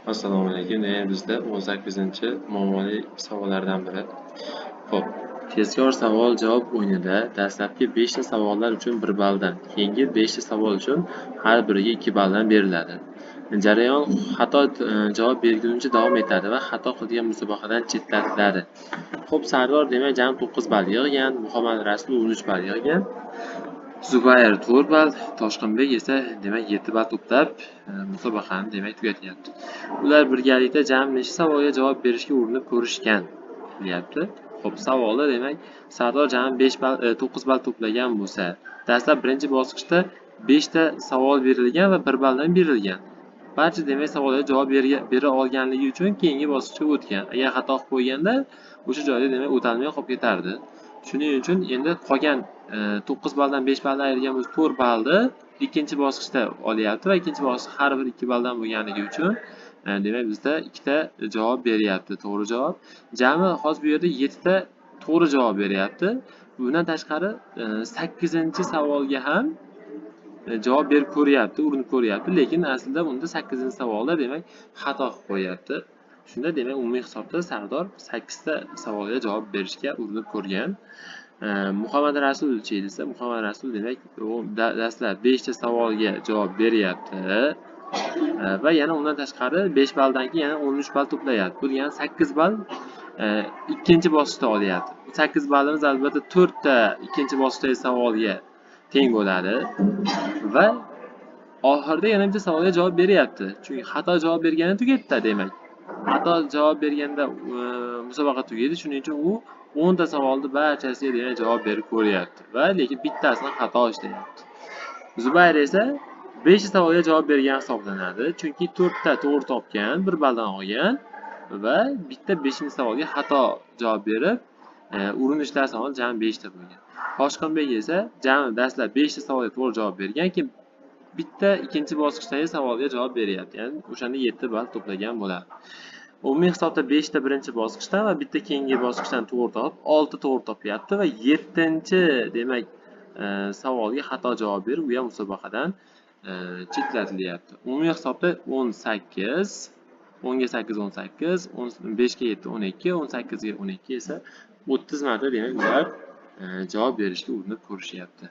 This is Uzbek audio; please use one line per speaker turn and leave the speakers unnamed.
Assalomu alaykum. Demak, bizda 18-muammoli savollardan biri. Xo'p, tezkor savol-javob o'yinida dastlabki 5 ta savollar uchun 1 balldan, keyingi 5 ta savol uchun har biriga 2 balldan beriladi. Jarayon xato javob berguncha davom etadi va xato qilgan musobaqadan chetlatiladi. Xo'p, Sardor demak jami 9 ball yig'gan, Muhammad Rasul 13 ball yig'gan. Zubayr 4 ball, Toshqinbek esa demak 7 ball to'plab musobaqani demak tugatyapti. Ular birgalikda jami nechta savolga javob berishga urinib ko'rishgan deyapti. Xo'p, savolda demak Sardor jami 5 ball 9 ball to'plagan bo'lsa, dastlab birinchi bosqichda 5 ta savol berilgan va 1 balldan berilgan. Barcha demak savolga javob bera olganligi uchun keyingi bosqichga o'tgan. Agar xato qilib qo'yganda o'sha joyda demak o'talmay qolib ketardi. Shuning uchun endi qolgan 9 balldan 5 ball ayirgan bo'lsa 4 ballni ikkinchi bosqichda olyapti va ikkinchi bosqich har bir 2 balldan bo'lganligi uchun demak bizda ikkita javob beryapti, to'g'ri javob. Jami hozir bu yerda 7 ta to'g'ri javob beryapti. Bundan tashqari 8-savolga ham javob berib ko'ryapti, urinib ko'ryapti, lekin aslida unda 8-savolda demak xato qilib qo'yapti. Shunda demak umumiy hisobda Sardor 8 ta savolga javob berishga urinib ko'rgan. Muhammad Rasul chi desa, Muhammad Rasul demak dastlab 5 ta savolga javob beryapti va yana undan tashqari 5 balldan keyin yana 13 ball to'playapti. Bu degani 8 ball ikkinchi bosqichda olyapti. 8 ballimiz albatta 4 ta ikkinchi bosqichdagi savolga teng bo'ladi va oxirida yana bitta savolga javob beryapti. Chunki xato javob berganda tugatdi demak. Xato javob berganda musobaqa tugaydi. Shuning uchun u 10 ta savolni barchasiga demak javob berib ko'ryapti va lekin bittasini xato ishlayapti. Zubayr esa 5 ta savolga javob bergan hisoblanadi. Chunki 4 ta to'g'ri topgan, 1 balldan olgan va bitta 5-savolga xato javob berib, urinishlar soni jami 5 ta bo'lgan. Toshqinbek esa jami dastlab 5 ta savolga to'g'ri javob bergan, keyin bitta ikkinchi bosqichdagi savolga javob beryapti. Ya'ni o'shanda 7 ball to'plagan bo'ladi. Umumiy hisobda 5 ta birinchi bosqichdan va bitta keyingi bosqichdan to'g'ri topib, 6 to'g'ri topyapti va 7-chi demak savolga xato javob berib, u ham musobaqadan chetlatilyapti. Umumiy hisobda 18, 10 ga 8 18, 5 ga 7 12, 18 ga 12 esa 30 marta demak ular javob berishga urinib ko'rishyapti.